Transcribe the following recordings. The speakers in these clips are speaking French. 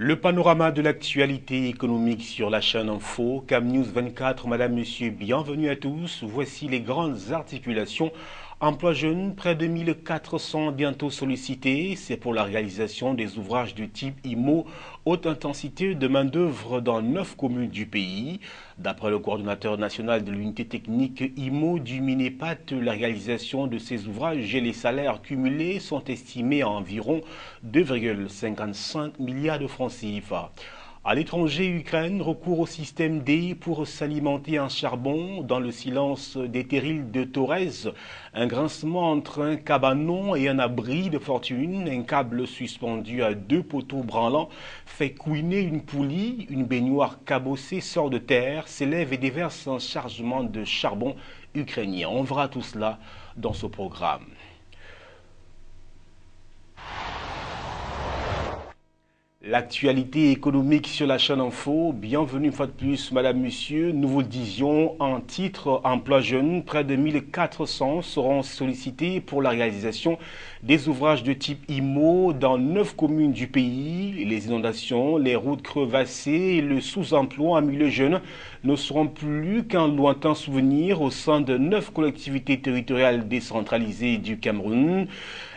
Le panorama de l'actualité économique sur la chaîne Info, Cam News 24, Madame, Monsieur, bienvenue à tous. Voici les grandes articulations. Emploi jeune, près de 1400 bientôt sollicités. C'est pour la réalisation des ouvrages de type IMO, haute intensité de main-d'œuvre dans 9 communes du pays. D'après le coordonnateur national de l'unité technique IMO du Minépat, la réalisation de ces ouvrages et les salaires cumulés sont estimés à environ 2,55 milliards de francs CFA. À l'étranger, Ukraine recourt au système D pour s'alimenter en charbon. Dans le silence des terrils de Torres, un grincement entre un cabanon et un abri de fortune, un câble suspendu à 2 poteaux branlants fait couiner une poulie, une baignoire cabossée sort de terre, s'élève et déverse un chargement de charbon ukrainien. On verra tout cela dans ce programme. L'actualité économique sur la chaîne Info, bienvenue une fois de plus, Madame, Monsieur. Nous vous le disions en titre, emploi jeune, près de 1400 seront sollicités pour la réalisation des ouvrages de type IMO dans 9 communes du pays. Les inondations, les routes crevassées et le sous-emploi en milieu jeune ne seront plus qu'un lointain souvenir au sein de 9 collectivités territoriales décentralisées du Cameroun.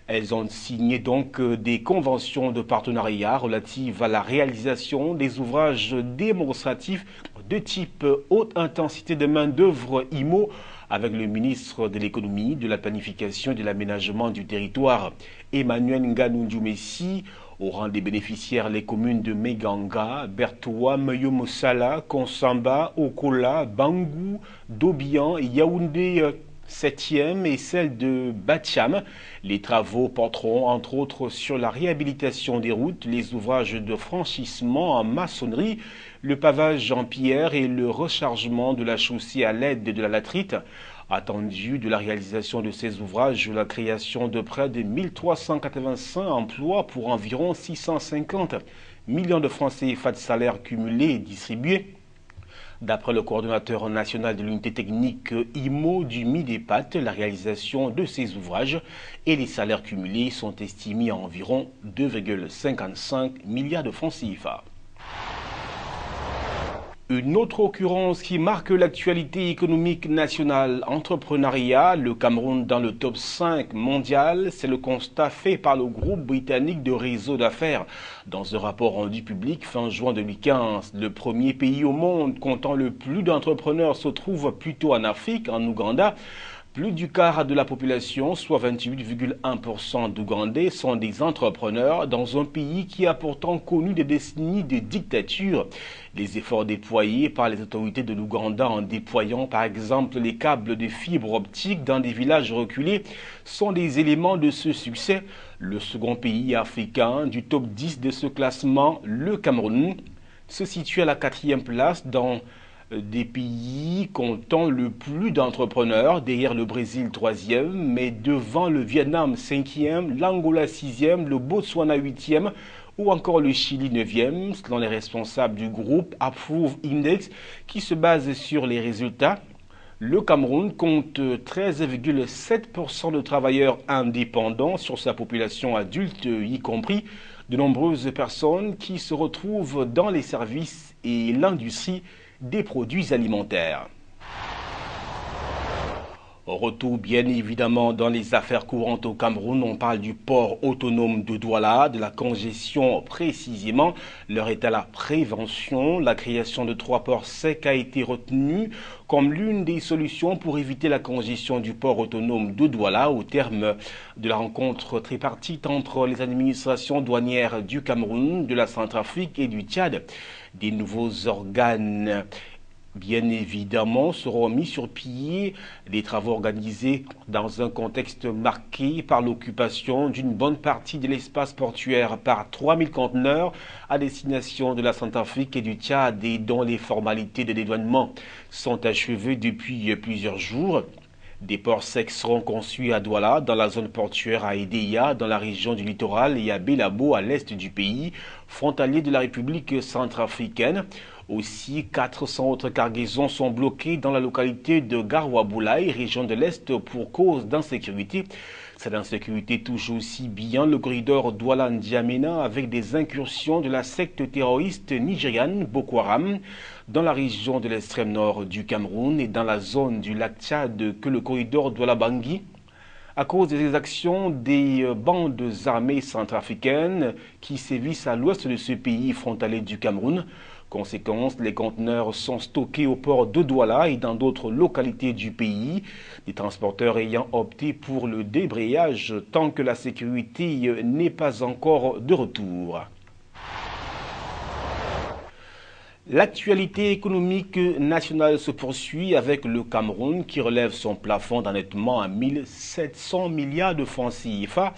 Elles ont signé donc des conventions de partenariat relatives à la réalisation des ouvrages démonstratifs de type haute intensité de main-d'œuvre IMO avec le ministre de l'économie, de la planification et de l'aménagement du territoire, Emmanuel Nganou-Messi. Au rang des bénéficiaires, les communes de Meganga, Bertoua, Meyomosala, Konsamba, Okola, Bangou, Dobian et Yaoundé 7e et celle de Batiam. Les travaux porteront entre autres sur la réhabilitation des routes, les ouvrages de franchissement en maçonnerie, le pavage en pierre et le rechargement de la chaussée à l'aide de la latérite. Attendu de la réalisation de ces ouvrages, la création de près de 1385 emplois pour environ 650 millions de francs CFA de salaires cumulés et distribués. D'après le coordonnateur national de l'unité technique IMO du Minépat, la réalisation de ces ouvrages et les salaires cumulés sont estimés à environ 2,55 milliards de francs CFA. Une autre occurrence qui marque l'actualité économique nationale, entrepreneuriat, le Cameroun dans le top 5 mondial, c'est le constat fait par le groupe britannique de réseau d'affaires. Dans un rapport rendu public fin juin 2015, le premier pays au monde comptant le plus d'entrepreneurs se trouve plutôt en Afrique, en Ouganda. Plus du quart de la population, soit 28,1% d'Ougandais, sont des entrepreneurs dans un pays qui a pourtant connu des décennies de dictature. Les efforts déployés par les autorités de l'Ouganda en déployant par exemple les câbles de fibre optique dans des villages reculés sont des éléments de ce succès. Le second pays africain du top 10 de ce classement, le Cameroun, se situe à la 4e place dans des pays comptant le plus d'entrepreneurs, derrière le Brésil 3e, mais devant le Vietnam 5e, l'Angola 6e, le Botswana 8e ou encore le Chili 9e, selon les responsables du groupe Approve Index qui se base sur les résultats. Le Cameroun compte 13,7% de travailleurs indépendants sur sa population adulte, y compris de nombreuses personnes qui se retrouvent dans les services et l'industrie des produits alimentaires. Retour bien évidemment dans les affaires courantes au Cameroun, on parle du port autonome de Douala, de la congestion précisément. L'heure est à la prévention. La création de 3 ports secs a été retenue comme l'une des solutions pour éviter la congestion du port autonome de Douala au terme de la rencontre tripartite entre les administrations douanières du Cameroun, de la Centrafrique et du Tchad. Des nouveaux organes bien évidemment seront mis sur pied, des travaux organisés dans un contexte marqué par l'occupation d'une bonne partie de l'espace portuaire par 3000 conteneurs à destination de la Centrafrique et du Tchad et dont les formalités de dédouanement sont achevées depuis plusieurs jours. Des ports secs seront conçus à Douala, dans la zone portuaire à Edéia, dans la région du littoral, et à Belabo, à l'est du pays, frontalier de la République centrafricaine. Aussi, 400 autres cargaisons sont bloquées dans la localité de Garwaboulaye, région de l'Est, pour cause d'insécurité. Cette insécurité touche aussi bien le corridor Douala-N'Djamena avec des incursions de la secte terroriste nigériane Boko Haram dans la région de l'extrême nord du Cameroun et dans la zone du lac Tchad que le corridor Douala-Bangui à cause des exactions des bandes armées centrafricaines qui sévissent à l'ouest de ce pays frontalier du Cameroun. Conséquence, les conteneurs sont stockés au port de Douala et dans d'autres localités du pays, les transporteurs ayant opté pour le débrayage tant que la sécurité n'est pas encore de retour. L'actualité économique nationale se poursuit avec le Cameroun qui relève son plafond d'endettement à 1700 milliards de francs CFA.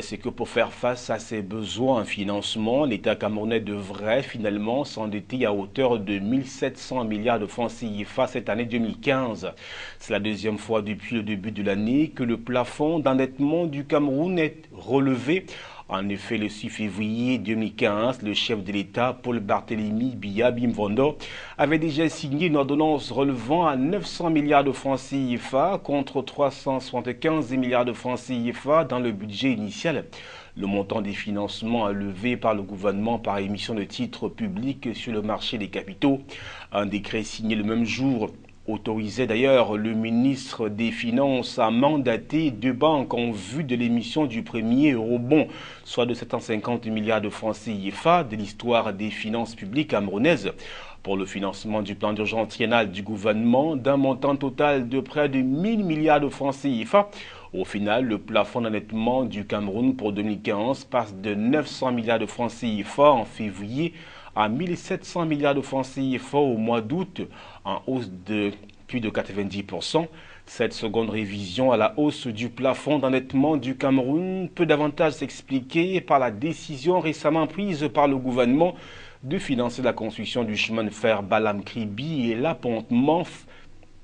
C'est que pour faire face à ses besoins en financement, l'État camerounais devrait finalement s'endetter à hauteur de 1700 milliards de francs CFA cette année 2015. C'est la deuxième fois depuis le début de l'année que le plafond d'endettement du Cameroun est relevé. En effet, le 6 février 2015, le chef de l'État, Paul Barthélémy Biya-Bimvondo, avait déjà signé une ordonnance relevant à 900 milliards de francs CFA contre 375 milliards de francs CFA dans le budget initial. Le montant des financements levé par le gouvernement par émission de titres publics sur le marché des capitaux. Un décret signé le même jour autorisait d'ailleurs le ministre des Finances à mandater deux banques en vue de l'émission du premier eurobond, soit de 750 milliards de francs CFA de l'histoire des finances publiques camerounaises, pour le financement du plan d'urgence triennal du gouvernement d'un montant total de près de 1000 milliards de francs CFA. Au final, le plafond d'endettement du Cameroun pour 2015 passe de 900 milliards de francs CFA en février à 1700 milliards de francs CFA au mois d'août, en hausse de plus de 90%. Cette seconde révision à la hausse du plafond d'endettement du Cameroun peut davantage s'expliquer par la décision récemment prise par le gouvernement de financer la construction du chemin de fer Balam-Kribi et l'appontement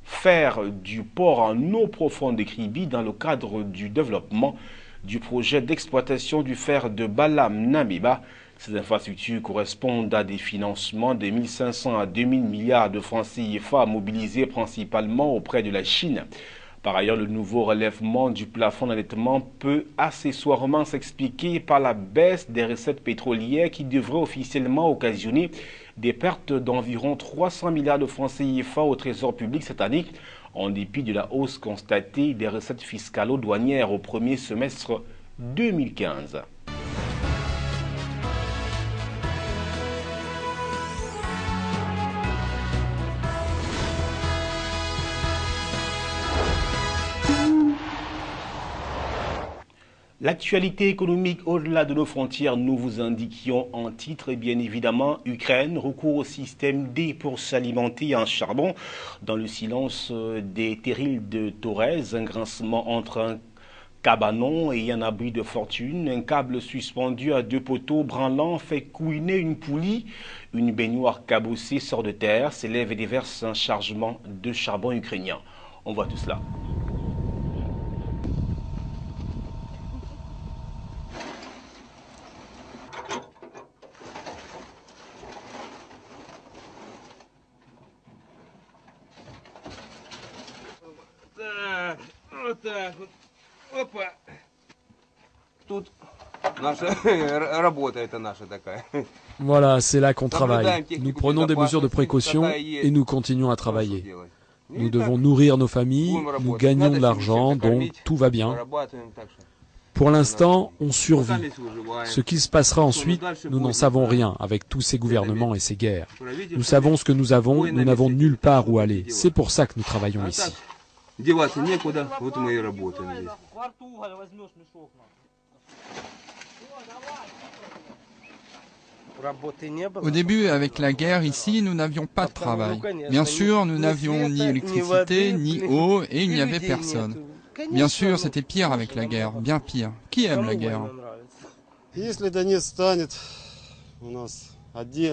fer du port en eau profonde de Kribi dans le cadre du développement du projet d'exploitation du fer de Balam-Namiba. Ces infrastructures correspondent à des financements de 1500 à 2000 milliards de francs CFA mobilisés principalement auprès de la Chine. Par ailleurs, le nouveau relèvement du plafond d'endettement peut accessoirement s'expliquer par la baisse des recettes pétrolières qui devrait officiellement occasionner des pertes d'environ 300 milliards de francs CFA au trésor public cette année, en dépit de la hausse constatée des recettes fiscalo-douanières au premier semestre 2015. L'actualité économique au-delà de nos frontières, nous vous indiquions en titre, et bien évidemment, Ukraine recourt au système D pour s'alimenter en charbon. Dans le silence des terrils de Torres, un grincement entre un cabanon et un abri de fortune, un câble suspendu à deux poteaux branlants fait couiner une poulie, une baignoire cabossée sort de terre, s'élève et déverse un chargement de charbon ukrainien. On voit tout cela. Voilà, c'est là qu'on travaille. Nous prenons des mesures de précaution et nous continuons à travailler. Nous devons nourrir nos familles, nous gagnons de l'argent, donc tout va bien. Pour l'instant, on survit. Ce qui se passera ensuite, nous n'en savons rien avec tous ces gouvernements et ces guerres. Nous savons ce que nous avons, nous n'avons nulle part où aller. C'est pour ça que nous travaillons ici. Au début, avec la guerre ici, nous n'avions pas de travail. Bien sûr, nous n'avions ni électricité, ni eau, et il n'y avait personne. Bien sûr, c'était pire avec la guerre, bien pire. Qui aime la guerre?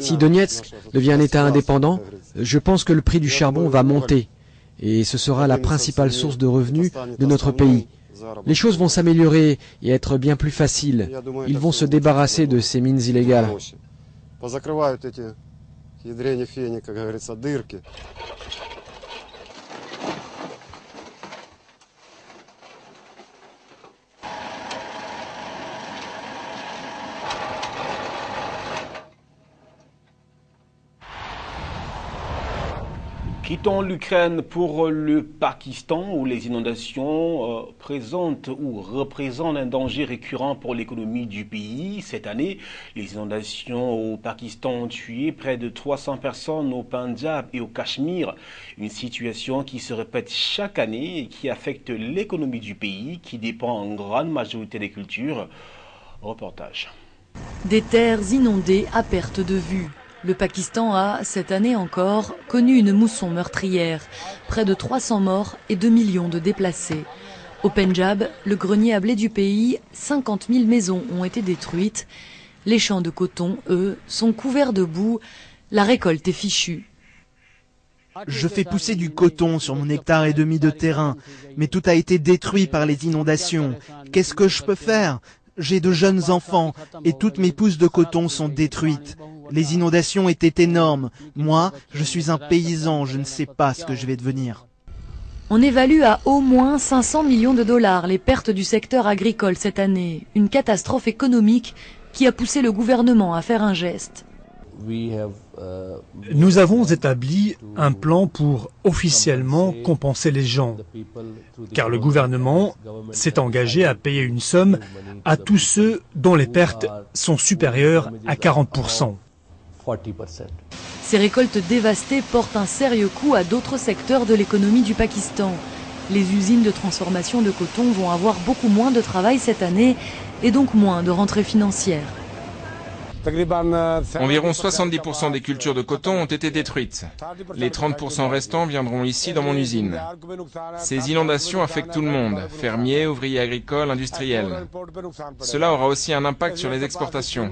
Si Donetsk devient un État indépendant, je pense que le prix du charbon va monter et ce sera la principale source de revenus de notre pays. Les choses vont s'améliorer et être bien plus faciles. Ils vont se débarrasser de ces mines illégales. Quittons l'Ukraine pour le Pakistan où les inondations présentent ou représentent un danger récurrent pour l'économie du pays. Cette année, les inondations au Pakistan ont tué près de 300 personnes au Pendjab et au Cachemire. Une situation qui se répète chaque année et qui affecte l'économie du pays qui dépend en grande majorité des cultures. Reportage. Des terres inondées à perte de vue. Le Pakistan a, cette année encore, connu une mousson meurtrière. Près de 300 morts et 2 millions de déplacés. Au Pendjab, le grenier à blé du pays, 50 000 maisons ont été détruites. Les champs de coton, eux, sont couverts de boue. La récolte est fichue. Je fais pousser du coton sur mon hectare et demi de terrain, mais tout a été détruit par les inondations. Qu'est-ce que je peux faire ? J'ai de jeunes enfants et toutes mes pousses de coton sont détruites. Les inondations étaient énormes. Moi, je suis un paysan, je ne sais pas ce que je vais devenir. On évalue à au moins 500 millions de dollars les pertes du secteur agricole cette année. Une catastrophe économique qui a poussé le gouvernement à faire un geste. Nous avons établi un plan pour officiellement compenser les gens, car le gouvernement s'est engagé à payer une somme à tous ceux dont les pertes sont supérieures à 40%. Ces récoltes dévastées portent un sérieux coup à d'autres secteurs de l'économie du Pakistan. Les usines de transformation de coton vont avoir beaucoup moins de travail cette année et donc moins de rentrées financières. Environ 70% des cultures de coton ont été détruites. Les 30% restants viendront ici dans mon usine. Ces inondations affectent tout le monde, fermiers, ouvriers agricoles, industriels. Cela aura aussi un impact sur les exportations.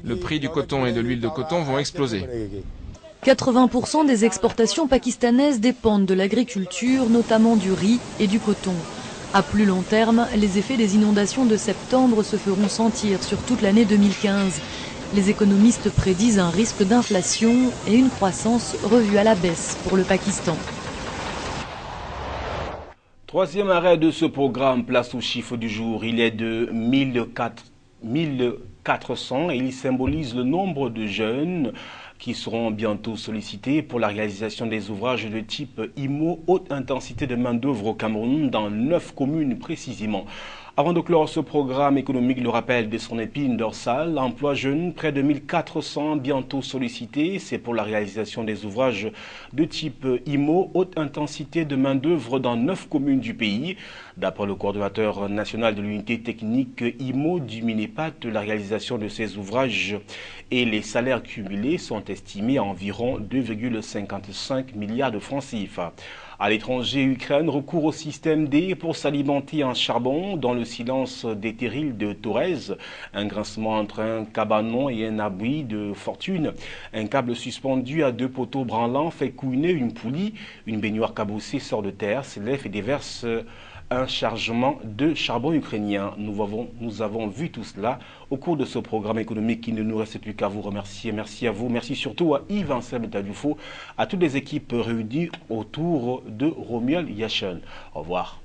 Le prix du coton et de l'huile de coton vont exploser. 80% des exportations pakistanaises dépendent de l'agriculture, notamment du riz et du coton. À plus long terme, les effets des inondations de septembre se feront sentir sur toute l'année 2015. Les économistes prédisent un risque d'inflation et une croissance revue à la baisse pour le Pakistan. Troisième arrêt de ce programme, place au chiffre du jour. Il est de 1400 et il symbolise le nombre de jeunes qui seront bientôt sollicités pour la réalisation des ouvrages de type IMO, haute intensité de main-d'œuvre au Cameroun, dans 9 communes précisément. Avant de clore ce programme économique, le rappel de son épine dorsale, emploi jeune, près de 1400 bientôt sollicités. C'est pour la réalisation des ouvrages de type IMO, haute intensité de main-d'œuvre dans 9 communes du pays. D'après le coordonnateur national de l'unité technique IMO du Minepat, la réalisation de ces ouvrages et les salaires cumulés sont estimés à environ 2,55 milliards de francs CFA. À l'étranger, Ukraine recourt au système D pour s'alimenter en charbon dans le silence des terrils de Torres. Un grincement entre un cabanon et un abri de fortune. Un câble suspendu à 2 poteaux branlants fait couiner une poulie. Une baignoire cabossée sort de terre, s'élève et déverse un chargement de charbon ukrainien. Nous avons vu tout cela au cours de ce programme économique qui ne nous reste plus qu'à vous remercier. Merci à vous. Merci surtout à Yves Anselme Tadufo, à toutes les équipes réunies autour de Romuald Yachel. Au revoir.